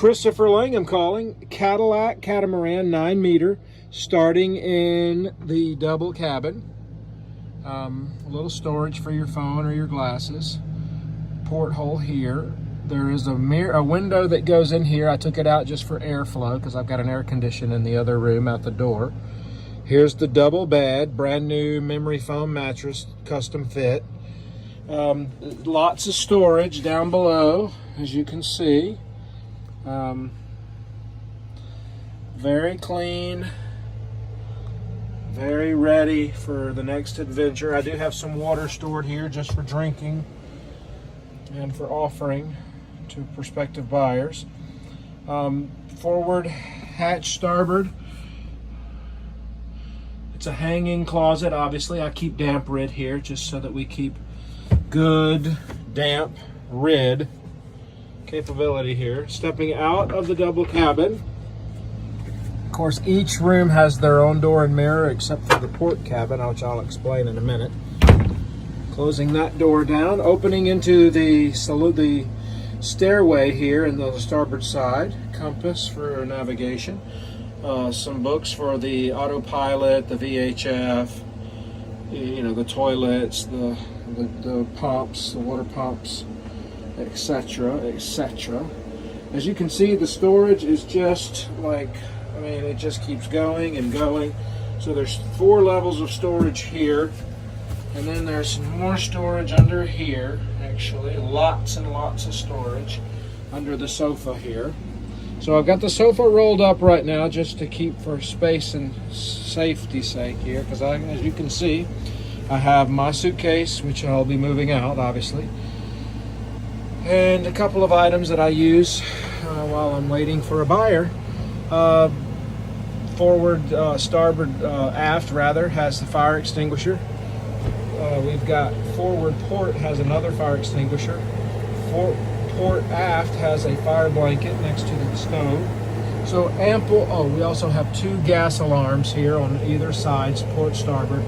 Christopher Langham calling. Cadillac catamaran, 9 meter, starting in the double cabin. A little storage for your phone or your glasses. Porthole here. There is a window that goes in here. I took it out just for airflow because I've got an air conditioner in the other room out the door. Here's the double bed, brand new memory foam mattress, custom fit. Lots of storage down below, as you can see. Very clean, very ready for the next adventure. I do have some water stored here just for drinking and for offering to prospective buyers. Forward hatch starboard. It's a hanging closet. Obviously, I keep damp rid here just so that we keep good damp rid capability here. Stepping out of the double cabin. Of course, each room has their own door and mirror except for the port cabin, which I'll explain in a minute. Closing that door down, opening into the stairway here in the starboard side. Compass for navigation. Some books for the autopilot, the VHF, you know, the toilets, the pumps, the water pumps, etc., etc. As you can see, the storage is just like, I mean, it just keeps going and going. So there's 4 levels of storage here. And then there's some more storage under here, actually. Lots and lots of storage under the sofa here. So I've got the sofa rolled up right now just to keep for space and safety sake here. Because as you can see, I have my suitcase, which I'll be moving out, obviously. And a couple of items that I use while I'm waiting for a buyer. Starboard, aft rather, has the fire extinguisher. We've got forward port has another fire extinguisher. Port aft has a fire blanket next to the stove. So ample. Oh, we also have 2 gas alarms here on either sides, port, starboard.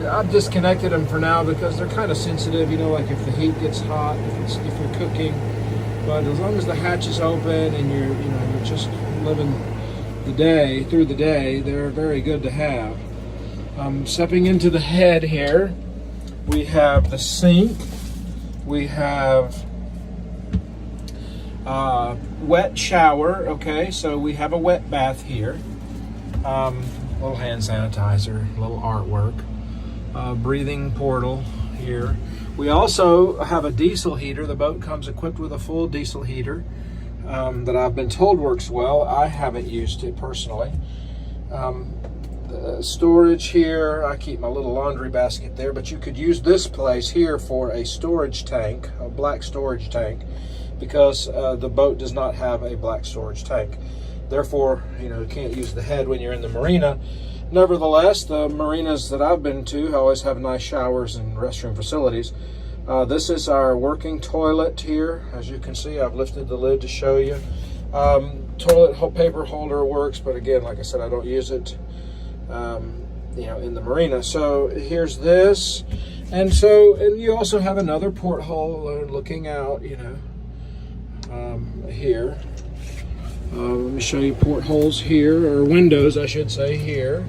I've disconnected them for now because they're kind of sensitive. You know, like if the heat gets hot, if you're cooking. But as long as the hatch is open and you're just living the day through the day, they're very good to have. Stepping into the head here, we have the sink, we have wet shower, okay, so we have a wet bath here, little hand sanitizer, little artwork, breathing portal here. We also have a diesel heater. The boat comes equipped with a full diesel heater that I've been told works well. I haven't used it personally. Storage here, I keep my little laundry basket there, but you could use this place here for a storage tank, a black storage tank, because the boat does not have a black storage tank. Therefore, you can't use the head when you're in the marina. Nevertheless, the marinas that I've been to always have nice showers and restroom facilities. This is our working toilet here. As you can see, I've lifted the lid to show you. Toilet paper holder works, but again, like I said, I don't use it in the marina. So here's this, and you also have another porthole looking out, here. Let me show you portholes here, or windows I should say here.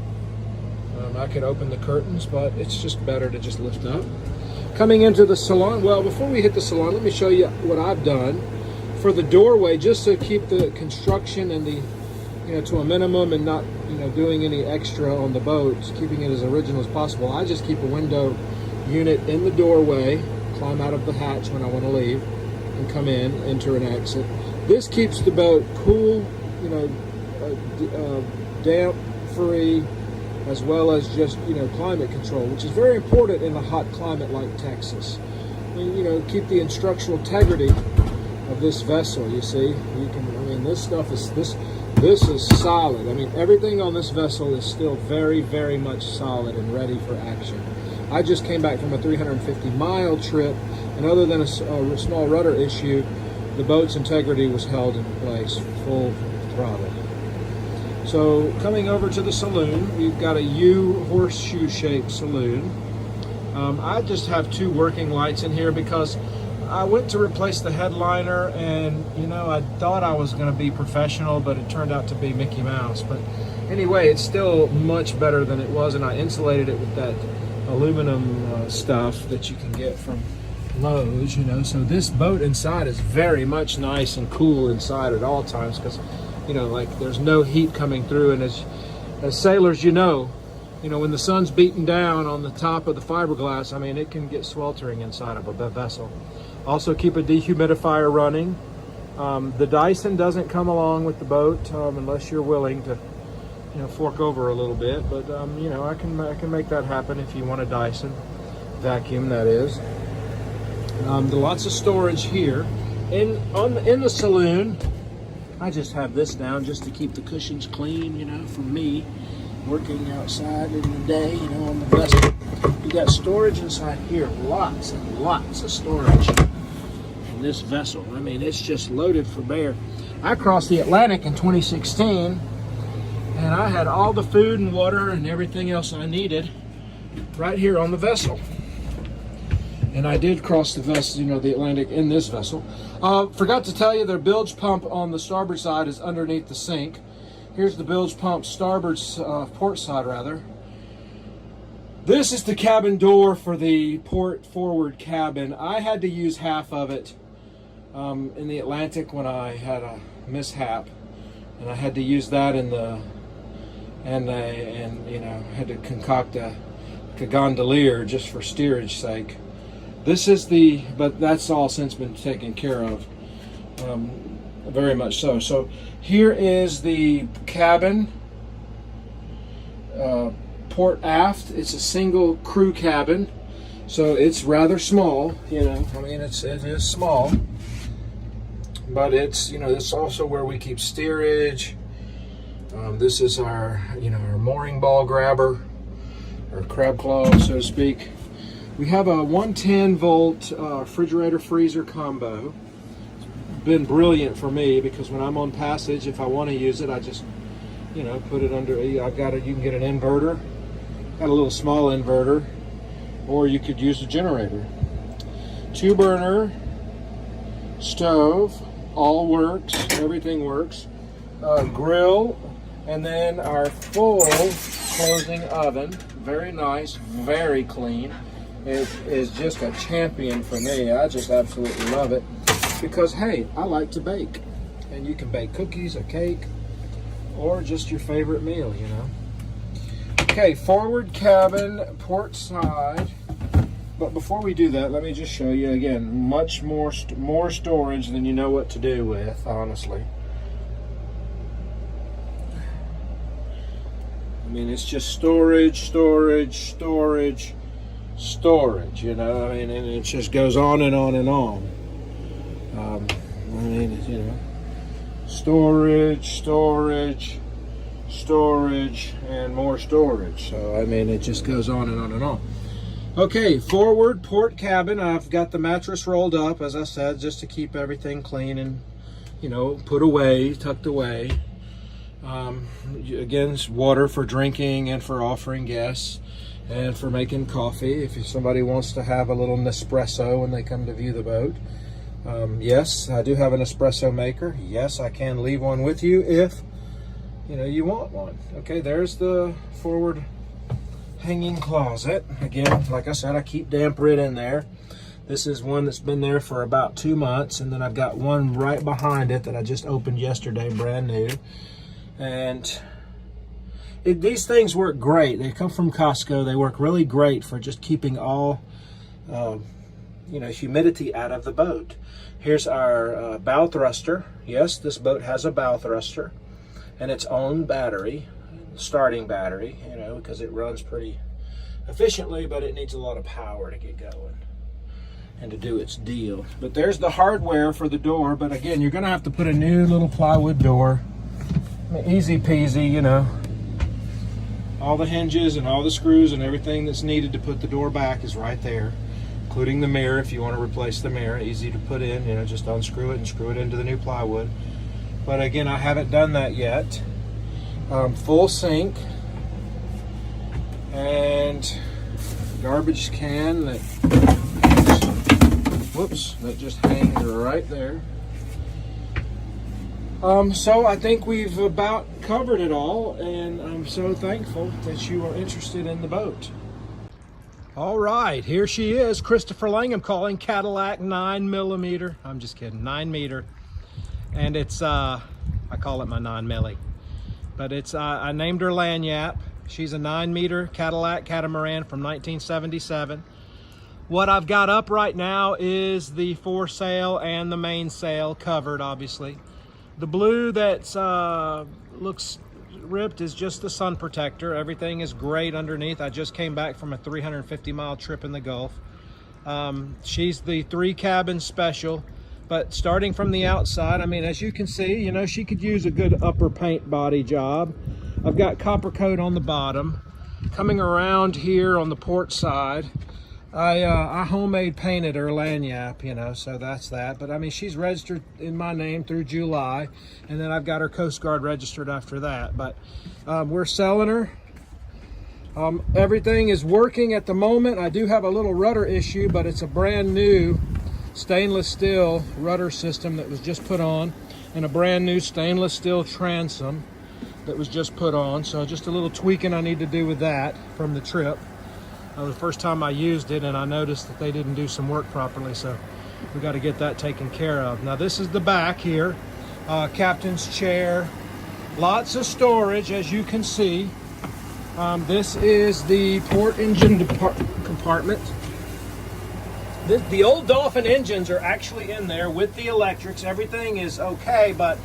I could open the curtains, but it's just better to just lift up. Coming into the salon, well, before we hit the salon, let me show you what I've done for the doorway, just to keep the construction and the to a minimum and not doing any extra on the boat, just keeping it as original as possible. I just keep a window unit in the doorway, climb out of the hatch when I want to leave, and come in, enter and exit. This keeps the boat cool, damp free, as well as just climate control, which is very important in a hot climate like Texas. I mean, keep the structural integrity of this vessel. You see, this stuff is this is solid. I mean, everything on this vessel is still very, very much solid and ready for action. I just came back from a 350-mile trip, and other than a small rudder issue, the boat's integrity was held in place, full throttle. So coming over to the saloon, we've got a U horseshoe-shaped saloon. I just have 2 working lights in here because I went to replace the headliner, and you know, I thought I was going to be professional, but it turned out to be Mickey Mouse. But anyway, it's still much better than it was, and I insulated it with that aluminum stuff that you can get from Lowe's, you know. So this boat inside is very much nice and cool inside at all times, because, you know, like there's no heat coming through, and as sailors, you know, when the sun's beating down on the top of the fiberglass, I mean, it can get sweltering inside of a vessel. Also, keep a dehumidifier running. The Dyson doesn't come along with the boat unless you're willing to, you know, fork over a little bit. But you know, I can make that happen if you want a Dyson vacuum, that is. Lots of storage here. In the saloon, I just have this down just to keep the cushions clean, you know, for me working outside in the day, you know, on the vessel. You got storage inside here, lots and lots of storage in this vessel. I mean, it's just loaded for bear. I crossed the Atlantic in 2016, and I had all the food and water and everything else I needed right here on the vessel. And I did cross the vessel, you know, the Atlantic in this vessel. Forgot to tell you, their bilge pump on the starboard side is underneath the sink. Here's the bilge pump starboard, port side rather. This is the cabin door for the port forward cabin. I had to use half of it in the Atlantic when I had a mishap, and I had to use that in the, and you know, had to concoct a gondolier just for steerage sake. This is the, but that's all since been taken care of. Very much so. So here is the cabin, port aft. It's a single crew cabin, so it's rather small, you know. I mean, it is small, but it's, you know, this is also where we keep steerage. This is our, you know, our mooring ball grabber, or crab claw, so to speak. We have a 110 volt refrigerator freezer combo. Been brilliant for me, because when I'm on passage, if I want to use it, I just, you know, put it under. I've got it. You can get an inverter, got a little small inverter, or you could use a generator. 2-burner stove, all works, everything works. Grill, and then our full closing oven. Very nice, very clean. It is just a champion for me. I just absolutely love it. Because, hey, I like to bake, and you can bake cookies, a cake, or just your favorite meal, you know. Okay, forward cabin, port side. But before we do that, let me just show you again, much more storage than you know what to do with, honestly. I mean, it's just storage, storage, storage, storage, you know. I mean, and it just goes on and on and on. I mean, you know, storage, storage, storage, and more storage. So, I mean, it just goes on and on and on. Okay, forward port cabin. I've got the mattress rolled up, as I said, just to keep everything clean and, you know, put away, tucked away. Again, water for drinking and for offering guests, and for making coffee if somebody wants to have a little Nespresso when they come to view the boat. Yes, I do have an espresso maker. Yes, I can leave one with you if, you know, you want one. Okay, there's the forward hanging closet. Again, like I said, I keep damp rid in there. This is one that's been there for about 2 months, and then I've got one right behind it that I just opened yesterday, brand new. And these things work great. They come from Costco. They work really great for just keeping all you know, humidity out of the boat. Here's our bow thruster. Yes, this boat has a bow thruster and its own battery, starting battery, you know, because it runs pretty efficiently, but it needs a lot of power to get going and to do its deal. But there's the hardware for the door. But again, you're going to have to put a new little plywood door. I mean, easy peasy, you know. All the hinges and all the screws and everything that's needed to put the door back is right there, including the mirror if you want to replace the mirror. Easy to put in, you know, just unscrew it and screw it into the new plywood. But again, I haven't done that yet. Full sink and garbage can that Whoops, that just hangs right there. So I think we've about covered it all, and I'm so thankful that you are interested in the boat. All right, here she is, Christopher Langham calling, Cadillac 9mm. I'm just kidding, 9 meter. And it's, I call it my 9 milli. But it's, I named her Lanyap. She's a 9 meter Cadillac catamaran from 1977. What I've got up right now is the foresail and the mainsail covered, obviously. The blue that's looks ripped is just the sun protector. Everything is great underneath. I just came back from a 350-mile trip in the Gulf. She's the 3-cabin special, but starting from the outside, I mean, as you can see, you know, she could use a good upper paint body job. I've got copper coat on the bottom. Coming around here on the port side, I homemade painted her lanyap, you know, so that's that. But I mean, she's registered in my name through July, and then I've got her Coast Guard registered after that. But we're selling her. Everything is working at the moment. I do have a little rudder issue, but it's a brand new stainless steel rudder system that was just put on, and a brand new stainless steel transom that was just put on. So just a little tweaking I need to do with that from the trip. The first time I used it, and I noticed that they didn't do some work properly, so we got to get that taken care of. Now this is the back here, captain's chair, lots of storage, as you can see. This is the port engine compartment. The old Dolphin engines are actually in there with the electrics. Everything is okay, but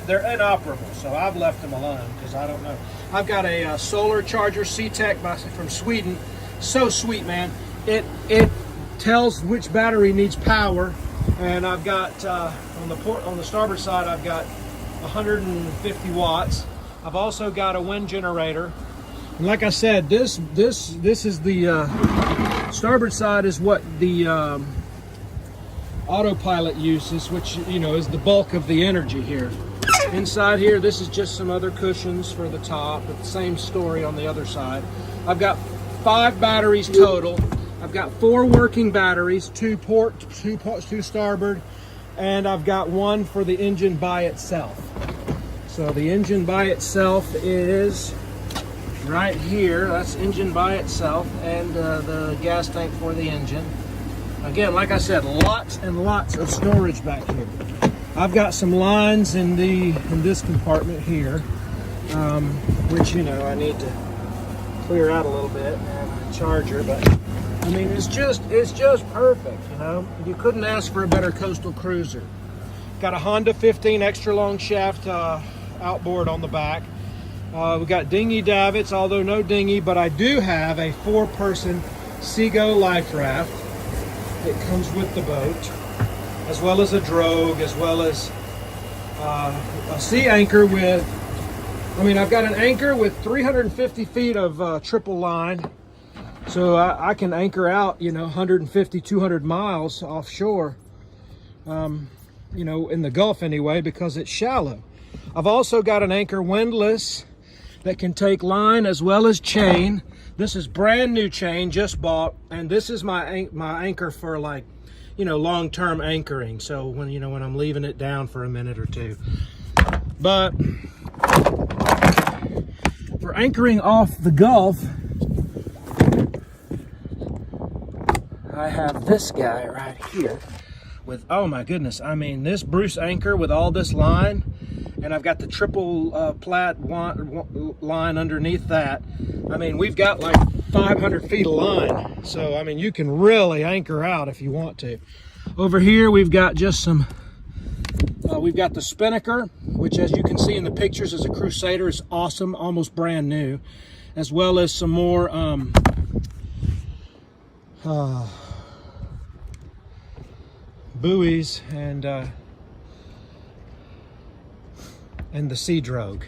they're inoperable, so I've left them alone because I don't know. I've got a solar charger C-Tech from Sweden. So sweet, man. It tells which battery needs power, and I've got on the starboard side, I've got 150 watts. I've also got a wind generator, and like I said, this is the starboard side is what the autopilot uses, which, you know, is the bulk of the energy here. Inside here, this is just some other cushions for the top, but the same story on the other side. I've got 5 batteries total. I've got 4 working batteries, 2 port, 2 starboard, and I've got 1 for the engine by itself. So the engine by itself is right here. That's engine by itself, and the gas tank for the engine. Again, like I said, lots and lots of storage back here. I've got some lines in this compartment here, which, you know, I need to clear out a little bit, and a charger, but I mean, it's just perfect, you know. You couldn't ask for a better coastal cruiser. Got a Honda 15 extra long shaft outboard on the back. We got dinghy davits, although no dinghy, but I do have a 4-person Seago life raft that comes with the boat, as well as a drogue, as well as a sea anchor with, I mean, I've got an anchor with 350 feet of triple line, so I can anchor out, you know, 150, 200 miles offshore, you know, in the Gulf anyway, because it's shallow. I've also got an anchor windlass that can take line as well as chain. This is brand new chain, just bought, and this is my anchor for, like, you know, long-term anchoring. So when, you know, when I'm leaving it down for a minute or two. But for anchoring off the Gulf, I have this guy right here with, oh my goodness, I mean, this Bruce anchor with all this line, and I've got the triple plat line underneath that. I mean, we've got like 500 feet of line, so I mean, you can really anchor out if you want to. Over here, we've got just some, we've got the Spinnaker, which, as you can see in the pictures, is a Crusader. It's awesome, almost brand new, as well as some more buoys and the Sea Drogue.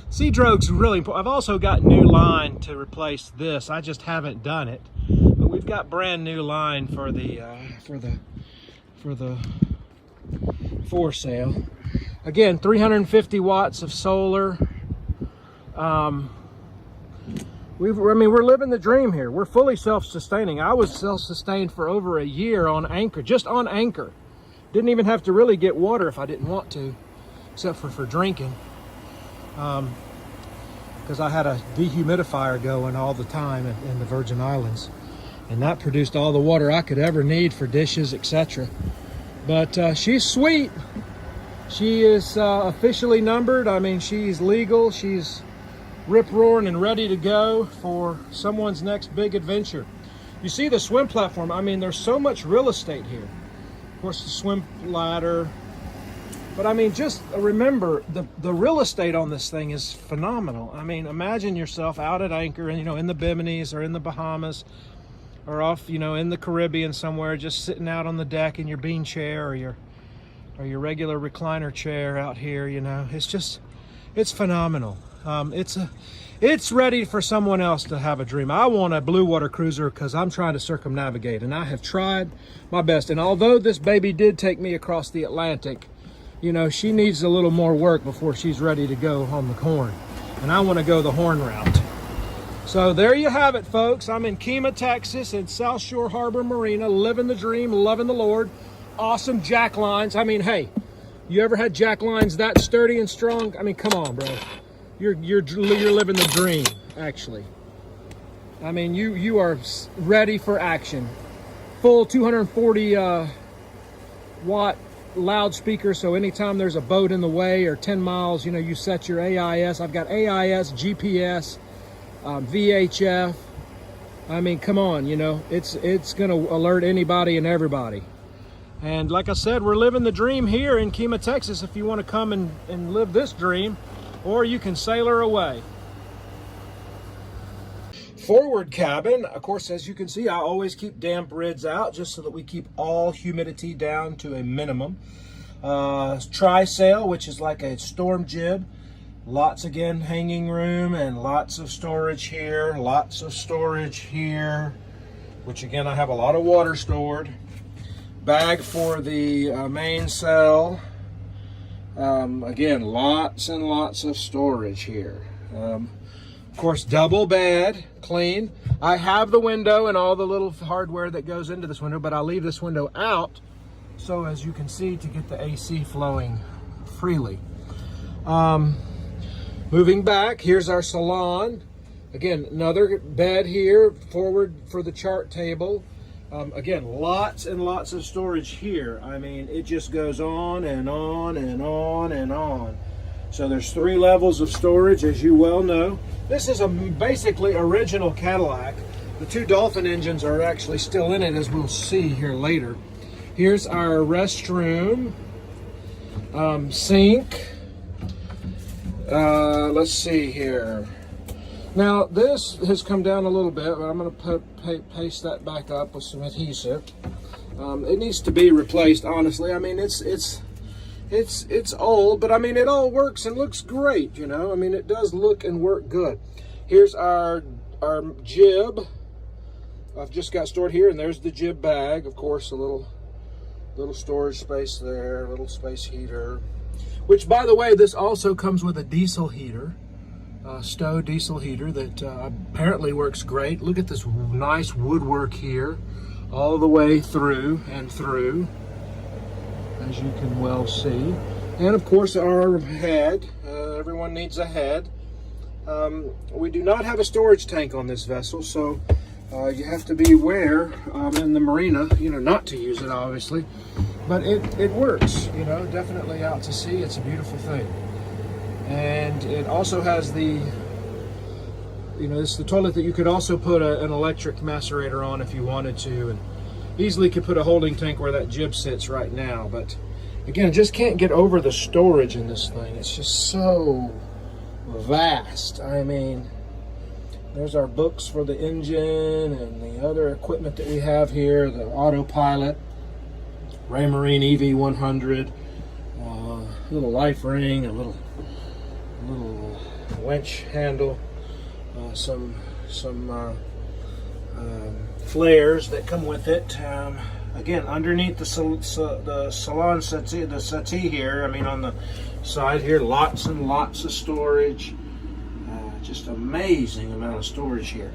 Sea Drogue's really important. I've also got new line to replace this. I just haven't done it, but we've got brand new line for the foresail. Again, 350 watts of solar. we're living the dream here. We're fully self-sustaining. I was self-sustained for over a year on Anchor, just on Anchor. Didn't even have to really get water if I didn't want to, except for drinking. Because I had a dehumidifier going all the time in the Virgin Islands. And that produced all the water I could ever need for dishes, etc. But she's sweet. She is officially numbered. I mean, she's legal. She's rip-roaring and ready to go for someone's next big adventure. You see the swim platform. I mean, there's so much real estate here. Of course, the swim ladder. But I mean, just remember, the real estate on this thing is phenomenal. I mean, imagine yourself out at anchor and, in the Biminis or in the Bahamas or off, in the Caribbean somewhere, just sitting out on the deck in your bean chair or your regular recliner chair out here, it's phenomenal. It's ready for someone else to have a dream. I want a blue water cruiser because I'm trying to circumnavigate, and I have tried my best. And although this baby did take me across the Atlantic, she needs a little more work before she's ready to go on the Horn. And I want to go the Horn route. So there you have it, folks. I'm in Kemah, Texas, in South Shore Harbor Marina, living the dream, loving the Lord. Awesome jack lines. I mean, hey, you ever had jack lines that sturdy and strong? I mean, come on, bro. You're living the dream, actually. I mean, you are ready for action. Full 240 watt loudspeaker, so anytime there's a boat in the way or 10 miles, you set your AIS. I've got AIS, GPS, VHF. I mean, come on, it's going to alert anybody and everybody. And like I said, we're living the dream here in Kemah, Texas, if you want to come and live this dream, or you can sail her away. Forward cabin, of course, as you can see, I always keep damp rids out just so that we keep all humidity down to a minimum. Trysail, which is like a storm jib. Lots, again, hanging room and lots of storage here, lots of storage here, which again, I have a lot of water stored. Bag for the mainsail. Again, lots and lots of storage here. Of course, double bed, clean. I have the window and all the little hardware that goes into this window, but I'll leave this window out so, as you can see, to get the AC flowing freely. Moving back, here's our salon. Again, another bed here, forward for the chart table. Again, lots and lots of storage here. I mean, it just goes on and on and on and on. So there's 3 levels of storage, as you well know. This is a basically original Cadillac. The 2 Dolphin engines are actually still in it, as we'll see here later. Here's our restroom, sink. Let's see here. Now, this has come down a little bit, but I'm going to paste that back up with some adhesive. It needs to be replaced, honestly. I mean, it's old, but I mean, it all works and looks great, I mean, it does look and work good. Here's our jib. I've just got stored here, and there's the jib bag. Of course, a little storage space there, little space heater. Which, by the way, this also comes with a diesel heater. Stowe diesel heater that apparently works great. Look at this nice woodwork here, all the way through and through, as you can well see. And of course, our head. Everyone needs a head. We do not have a storage tank on this vessel, so you have to be aware in the marina, not to use it, obviously. But it works, definitely out to sea. It's a beautiful thing. And it also has the, it's the toilet that you could also put an electric macerator on if you wanted to, and easily could put a holding tank where that jib sits right now. But again, just can't get over the storage in this thing. It's just so vast. I mean, there's our books for the engine and the other equipment that we have here, the autopilot, Raymarine EV100, little life ring, a little winch handle, some flares that come with it. Again, underneath the salon settee, the settee here, I mean on the side here, lots and lots of storage. Just amazing amount of storage here.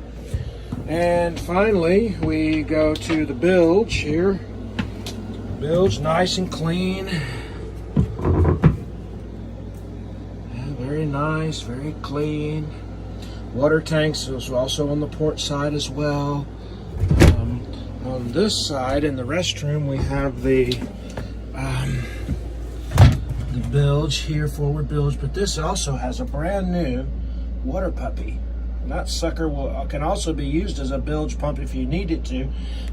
And finally, we go to the bilge here. Bilge, nice and clean. Very nice, very clean. Water tanks is also on the port side as well. On this side, in the restroom, we have the bilge here, forward bilge, but this also has a brand new water puppy. And that sucker can also be used as a bilge pump if you need it to,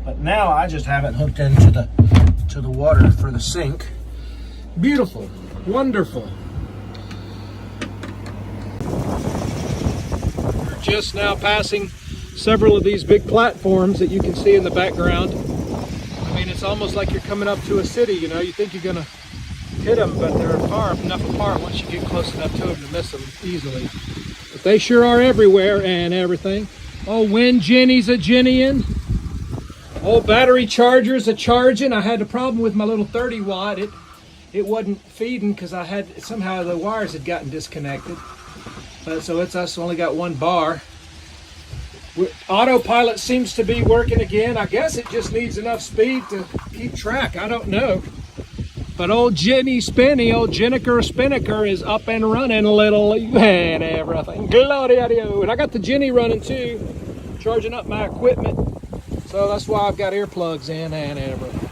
but now I just have it hooked into the water for the sink. Beautiful, wonderful. We're just now passing several of these big platforms that you can see in the background. I mean, it's almost like you're coming up to a city, you know. You think you're gonna hit them, but they're far enough apart once you get close enough to them to miss them easily. But they sure are everywhere and everything. Oh, wind Jenny's a Jennying. Oh, battery charger's a charging. I had a problem with my little 30 watt. It wasn't feeding because I had somehow the wires had gotten disconnected. So it's only got one bar. Autopilot seems to be working again. I guess it just needs enough speed to keep track. I don't know. But old Jenny Spinny, old Jenniker Spinnaker is up and running a little and everything. Gloria Dio. And I got the Jenny running too, charging up my equipment. So that's why I've got earplugs in and everything.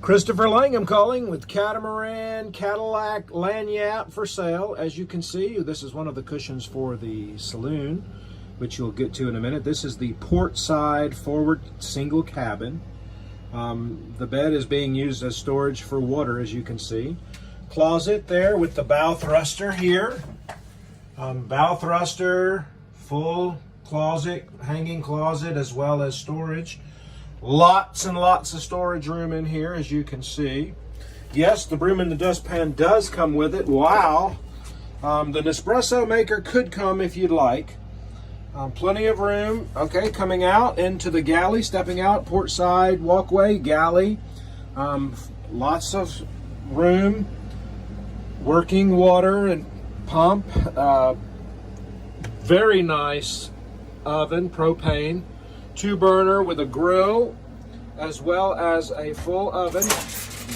Christopher Langham calling with Catamaran Cadillac Lanyap for sale. As you can see, this is one of the cushions for the saloon, which you'll get to in a minute. This is the port side forward single cabin. The bed is being used as storage for water, as you can see. Closet there with the bow thruster here. Bow thruster, full closet, hanging closet, as well as storage. Lots and lots of storage room in here, as you can see. Yes, the broom and the dustpan does come with it. Wow. The Nespresso maker could come if you'd like. Plenty of room. Okay, coming out into the galley, stepping out, port side walkway, galley. Lots of room. Working water and pump. Very nice oven, propane. 2-burner with a grill, as well as a full oven.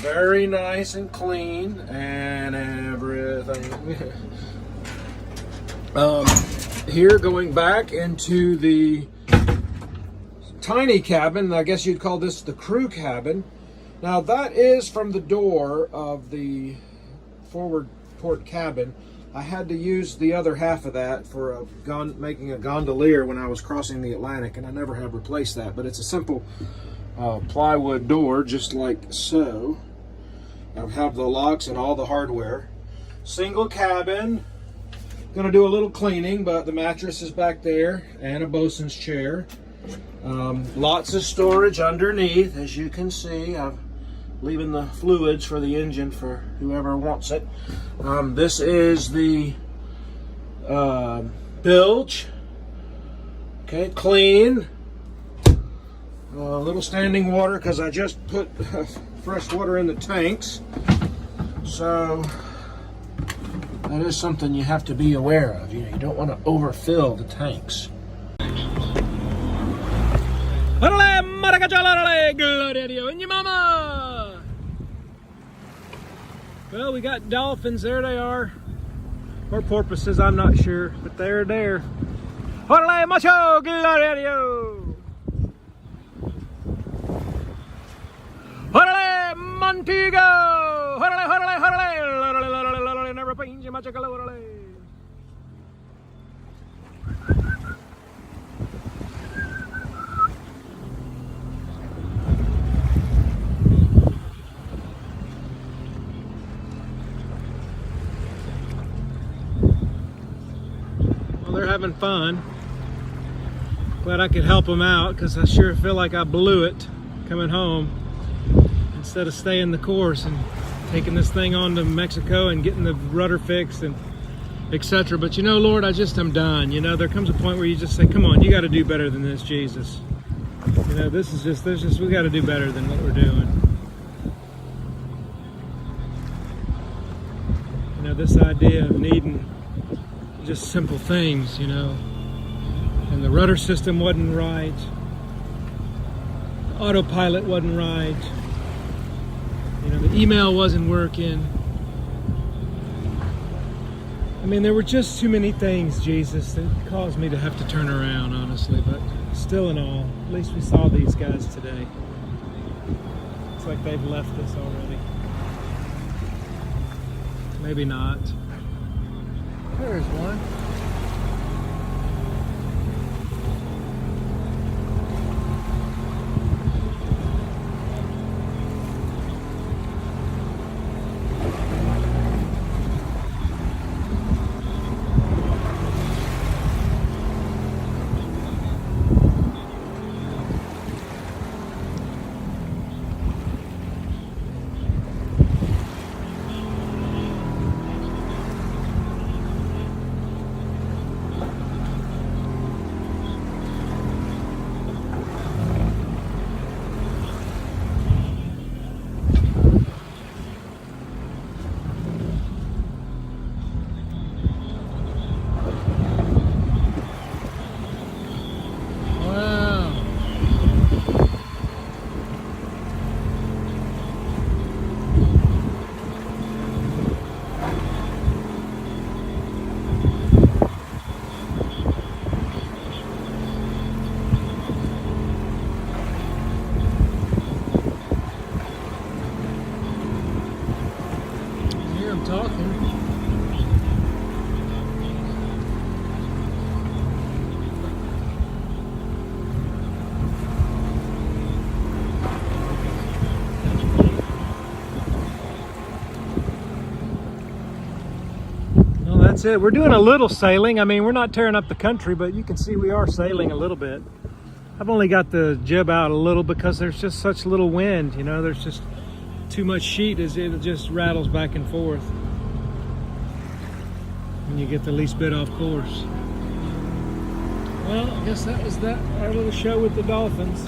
Very nice and clean and everything. Here, going back into the tiny cabin, I guess you'd call this the crew cabin. Now that is from the door of the forward port cabin. I had to use the other half of that for making a gondolier when I was crossing the Atlantic, and I never have replaced that. But it's a simple plywood door, just like so. I have the locks and all the hardware. Single cabin. Gonna do a little cleaning, but the mattress is back there and a bosun's chair. Lots of storage underneath, as you can see. I'm leaving the fluids for the engine for whoever wants it. This is the bilge. Okay, clean. A little standing water because I just put fresh water in the tanks. So that is something you have to be aware of. You know, you don't want to overfill the tanks. Well, we got dolphins. There they are. Or porpoises, I'm not sure. But they're there. Órale, macho, gloria a Dios. Órale, Montego. Órale, órale, órale. Never pinche macho, órale. They're having fun. Glad I could help them out because I sure feel like I blew it coming home instead of staying the course and taking this thing on to Mexico and getting the rudder fixed and etc. But you know, Lord, I just am done. You know, there comes a point where you just say, come on, you got to do better than this, Jesus. You know, we got to do better than what we're doing. know, this idea of needing just simple things, you know. And the rudder system wasn't right. The autopilot wasn't right. You know, the email wasn't working. I mean, there were just too many things, Jesus, that caused me to have to turn around, honestly. But still in all, at least we saw these guys today. It's like they've left us already. Maybe not. There's one. That's it. We're doing a little sailing. I mean, we're not tearing up the country, but you can see we are sailing a little bit. I've only got the jib out a little because there's just such little wind, you know, there's just too much sheet as it just rattles back and forth. And you get the least bit off course. Well, I guess that was our little show with the dolphins.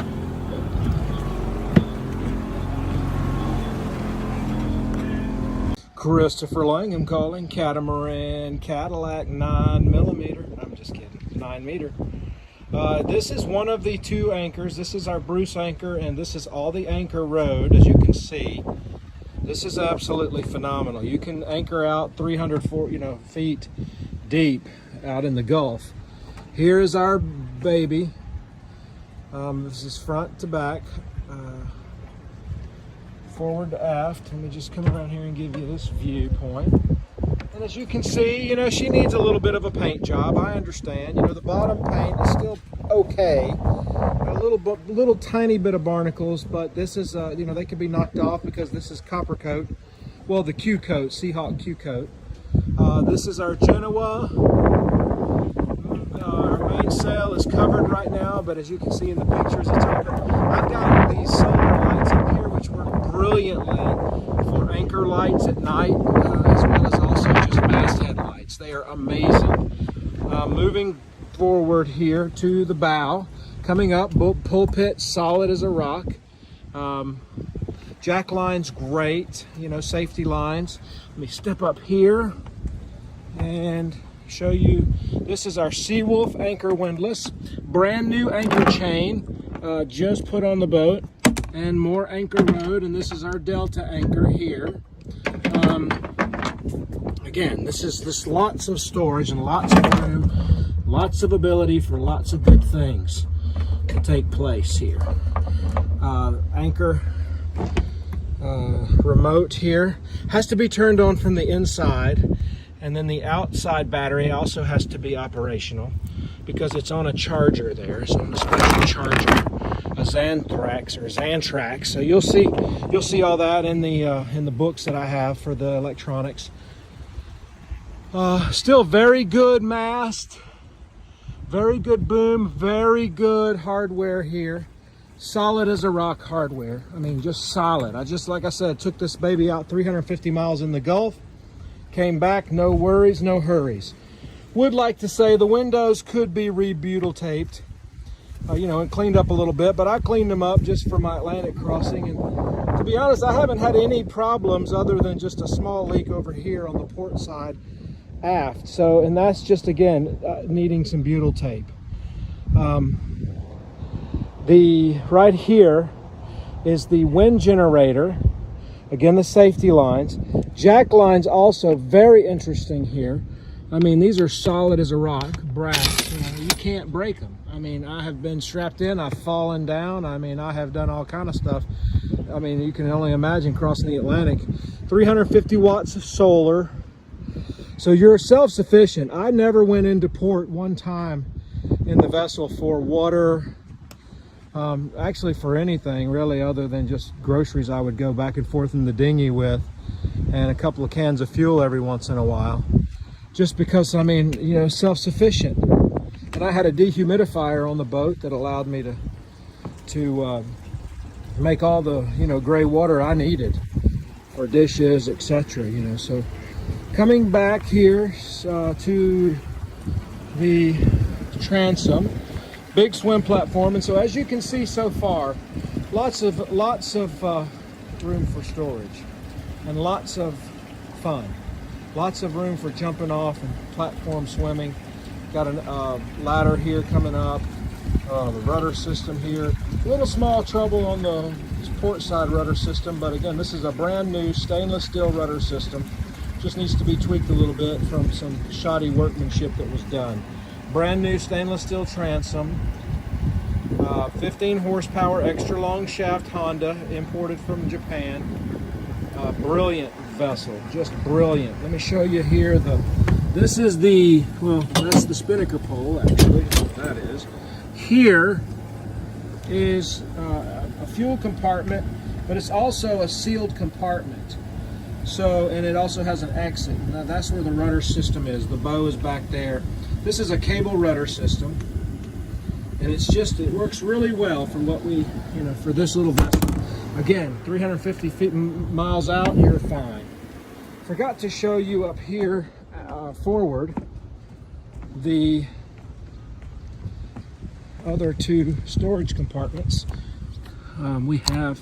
Christopher Langham calling, catamaran Cadillac 9mm. I'm just kidding, 9 meter. This is one of the two anchors. This is our Bruce anchor, and this is all the anchor road, as you can see. This is absolutely phenomenal. You can anchor out 300 feet deep out in the Gulf. Here is our baby. This is front to back. Forward to aft. Let me just come around here and give you this viewpoint. And as you can see, you know, she needs a little bit of a paint job. I understand. You know, the bottom paint is still okay. A little tiny bit of barnacles, but this is, you know, they could be knocked off because this is copper coat. Well, the Q coat, Seahawk Q coat. This is our Genoa. Our mainsail is covered right now, but as you can see in the pictures, it's open. I've got these solar lights up here which work brilliantly for anchor lights at night, as well as also just masthead lights. They are amazing. Moving forward here to the bow, coming up, pulpit solid as a rock. Jack lines great, you know, safety lines. Let me step up here and show you. This is our Seawolf anchor windlass, brand new anchor chain, just put on the boat, and more anchor road. And this is our Delta anchor here. Again, this is lots of storage and lots of room, lots of ability for lots of good things to take place here. Anchor remote here has to be turned on from the inside, and then the outside battery also has to be operational because it's on a charger there. It's on a special charger, a Xantrax. So you'll see all that in the books that I have for the electronics. Still very good mast, very good boom, very good hardware here. Solid as a rock hardware. I mean, just solid. Like I said, took this baby out 350 miles in the Gulf. Came back, no worries, no hurries. Would like to say the windows could be rebutyl taped. you know, and cleaned up a little bit, but I cleaned them up just for my Atlantic crossing. And to be honest, I haven't had any problems other than just a small leak over here on the port side aft. So, and that's just, again, needing some butyl tape. Right here is the wind generator. Again, the safety lines. Jack lines also very interesting here. I mean, these are solid as a rock, brass. You know, you can't break them. I mean, I have been strapped in, I've fallen down. I mean, I have done all kind of stuff. I mean, you can only imagine crossing the Atlantic. 350 watts of solar. So you're self-sufficient. I never went into port one time in the vessel for water, actually for anything really other than just groceries. I would go back and forth in the dinghy with, and a couple of cans of fuel every once in a while, just because, I mean, you know, self-sufficient. And I had a dehumidifier on the boat that allowed me to make all the, you know, gray water I needed for dishes, etc. You know. So coming back here to the transom, big swim platform, and so as you can see so far, lots of room for storage and lots of fun, lots of room for jumping off and platform swimming. Got a ladder here coming up, the rudder system here. A little small trouble on the port side rudder system, but again, this is a brand new stainless steel rudder system. Just needs to be tweaked a little bit from some shoddy workmanship that was done. Brand new stainless steel transom, 15 horsepower extra long shaft Honda, imported from Japan. Brilliant vessel, just brilliant. Let me show you here this is the, well, that's the spinnaker pole, actually, is what that is. Here is a fuel compartment, but it's also a sealed compartment. So, and it also has an exit. Now that's where the rudder system is. The bow is back there. This is a cable rudder system, and it works really well for what we, you know, for this little vessel. Again, 350 miles out, you're fine. Forgot to show you up here forward the other two storage compartments. We have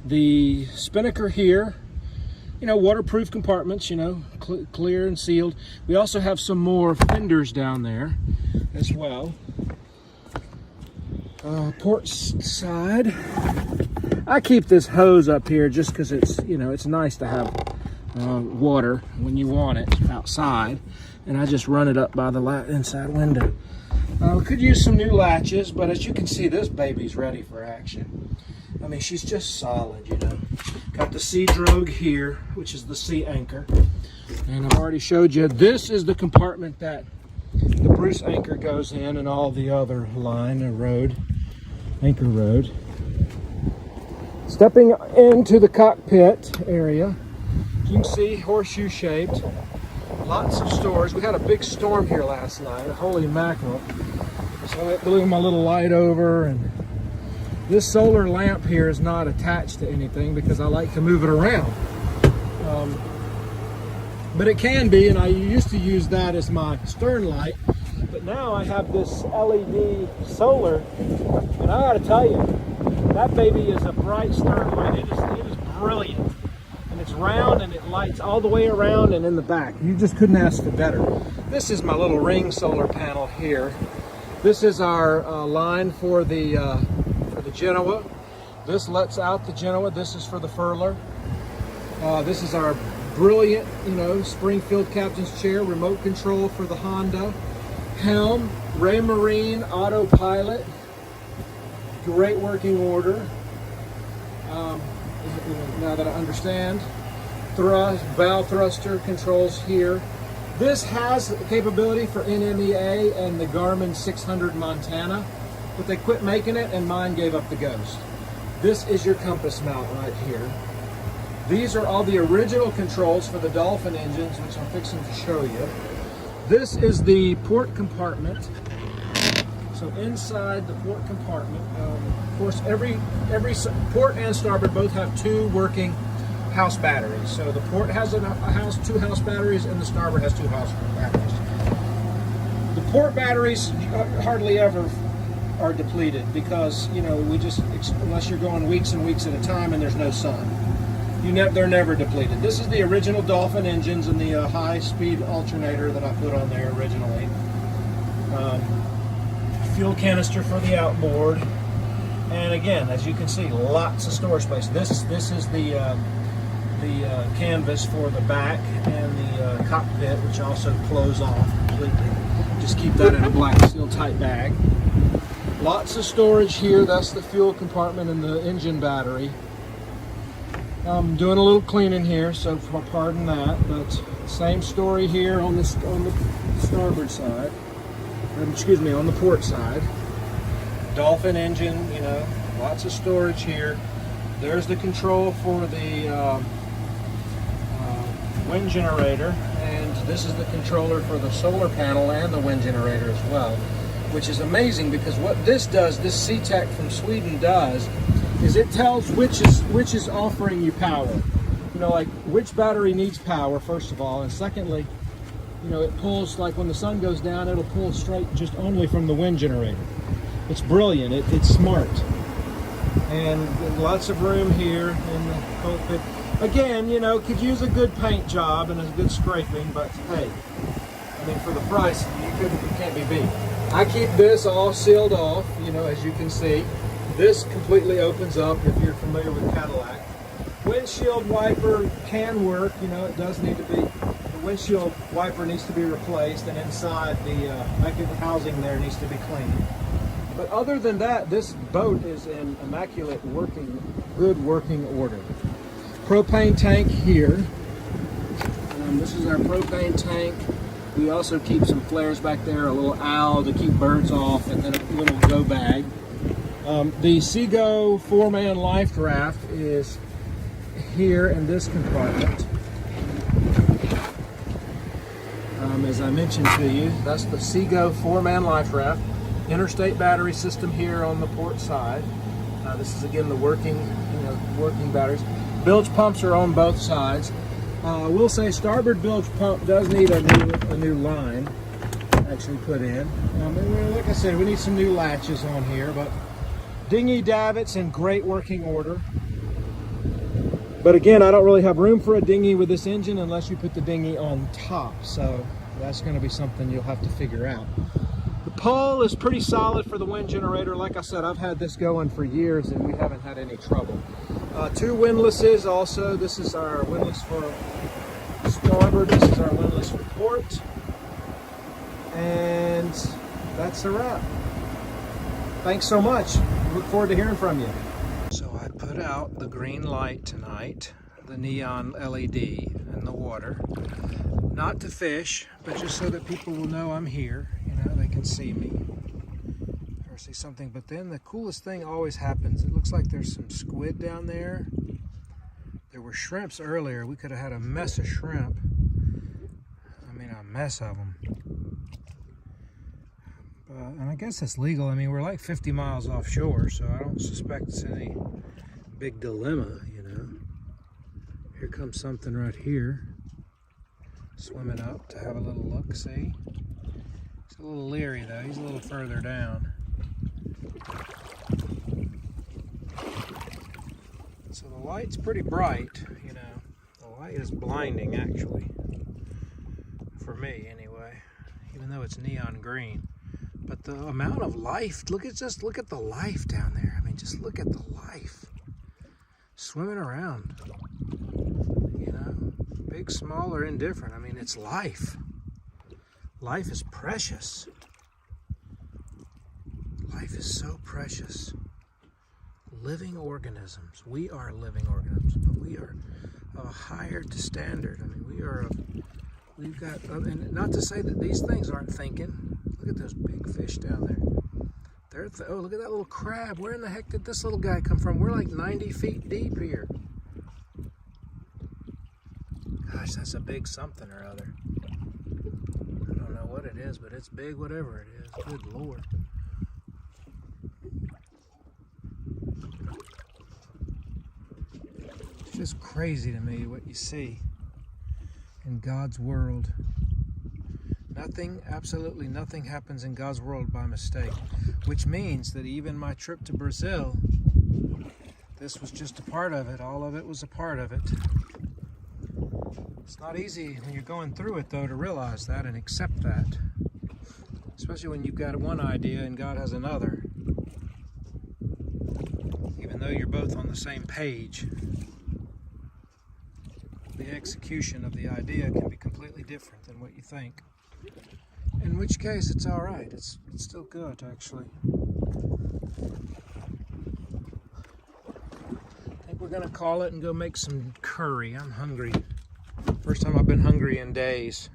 the spinnaker here, you know, waterproof compartments, you know, clear and sealed. We also have some more fenders down there as well. Port side, I keep this hose up here just because it's, you know, it's nice to have water when you want it outside, and I just run it up by the inside window. We could use some new latches, but as you can see, this baby's ready for action. I mean, she's just solid, you know. Got the sea drogue here, which is the sea anchor, and I've already showed you this is the compartment that the Bruce anchor goes in, and all the other line, anchor road. Stepping into the cockpit area, you can see horseshoe shaped, lots of storage. We had a big storm here last night, holy mackerel. So it blew my little light over, and this solar lamp here is not attached to anything because I like to move it around. But it can be, and I used to use that as my stern light, but now I have this LED solar, and I gotta tell you, that baby is a bright stern light. It is brilliant. And it's round, and it lights all the way around and in the back. You just couldn't ask for better. This is my little ring solar panel here. This is our line for the Genoa. This lets out the Genoa. This is for the furler. This is our brilliant, you know, Springfield captain's chair, remote control for the Honda. Helm, Ray Marine autopilot. Great working order. Now that I understand. Valve thruster controls here. This has the capability for NMEA and the Garmin 600 Montana, but they quit making it and mine gave up the ghost. This is your compass mount right here. These are all the original controls for the Dolphin engines, which I'm fixing to show you. This is the port compartment. So inside the port compartment, of course, every port and starboard both have two working house batteries. So the port has two house batteries, and the starboard has two house batteries. The port batteries hardly ever are depleted because, you know, unless you're going weeks and weeks at a time and there's no sun, they're never depleted. This is the original Dolphin engines and the high-speed alternator that I put on there originally. Fuel canister for the outboard, and again, as you can see, lots of storage space. This is the canvas for the back and the cockpit, which also close off completely. Just keep that in a black seal tight bag. Lots of storage here. That's the fuel compartment and the engine battery. I'm doing a little cleaning here, so pardon that, but same story here on the starboard side. Excuse me, on the port side. Dolphin engine, you know, lots of storage here. There's the control for the wind generator, and this is the controller for the solar panel and the wind generator as well, which is amazing because what this does, this SeaTech from Sweden does, is it tells which is offering you power. You know, like which battery needs power, first of all, and secondly, you know, it pulls, like when the sun goes down, it'll pull straight just only from the wind generator. It's brilliant, it's smart. And lots of room here in the cockpit. Again, you know, could use a good paint job and a good scraping, but hey, I mean, for the price, you can't be beat. I keep this all sealed off, you know, as you can see. This completely opens up if you're familiar with Cadillac. Windshield wiper can work, you know, it does need to be, the windshield wiper needs to be replaced, and inside the housing there needs to be cleaned. But other than that, this boat is in immaculate good working order. Propane tank here. This is our propane tank. We also keep some flares back there, a little owl to keep birds off, and then a little go bag. The Seago 4-man life raft is here in this compartment. As I mentioned to you, that's the Seago 4-man life raft. Interstate battery system here on the port side. This is again the working batteries. Bilge pumps are on both sides. I will say starboard bilge pump does need a new line actually put in. And like I said, we need some new latches on here, but dinghy davits in great working order. But again, I don't really have room for a dinghy with this engine unless you put the dinghy on top, so that's going to be something you'll have to figure out. The pole is pretty solid for the wind generator. Like I said, I've had this going for years and we haven't had any trouble. 2 windlasses also. This is our windlass for starboard. This is our windlass for port. And that's a wrap. Thanks so much. Look forward to hearing from you. So I put out the green light tonight, the neon LED in the water. Not to fish, but just so that people will know I'm here. You know, they can see me or see something. But then the coolest thing always happens. It looks like there's some squid down there. There were shrimps earlier. We could have had a mess of shrimp. I mean, a mess of them. And I guess it's legal. I mean, we're like 50 miles offshore, so I don't suspect it's any big dilemma, you know. Here comes something right here. Swimming up to have a little look, see? He's a little leery though, he's a little further down. So the light's pretty bright, you know. The light is blinding actually. For me anyway, even though it's neon green. But the amount of life, look at the life down there. I mean, just look at the life. Swimming around. You know, big, small, or indifferent. I mean, it's life. Life is precious. Life is so precious. Living organisms. We are living organisms, but we are of a higher standard. I mean, we've got, and not to say that these things aren't thinking. Look at those big fish down there. Oh, look at that little crab. Where in the heck did this little guy come from? We're like 90 feet deep here. Gosh, that's a big something or other. I don't know what it is, but it's big, whatever it is. Good Lord. It's just crazy to me what you see in God's world. Nothing, absolutely nothing happens in God's world by mistake, which means that even my trip to Brazil, this was just a part of it. All of it was a part of it. It's not easy when you're going through it, though, to realize that and accept that, especially when you've got one idea and God has another. Even though you're both on the same page, the execution of the idea can be completely different than what you think. In which case, it's all right. It's still good, actually. I think we're going to call it and go make some curry. I'm hungry. First time I've been hungry in days.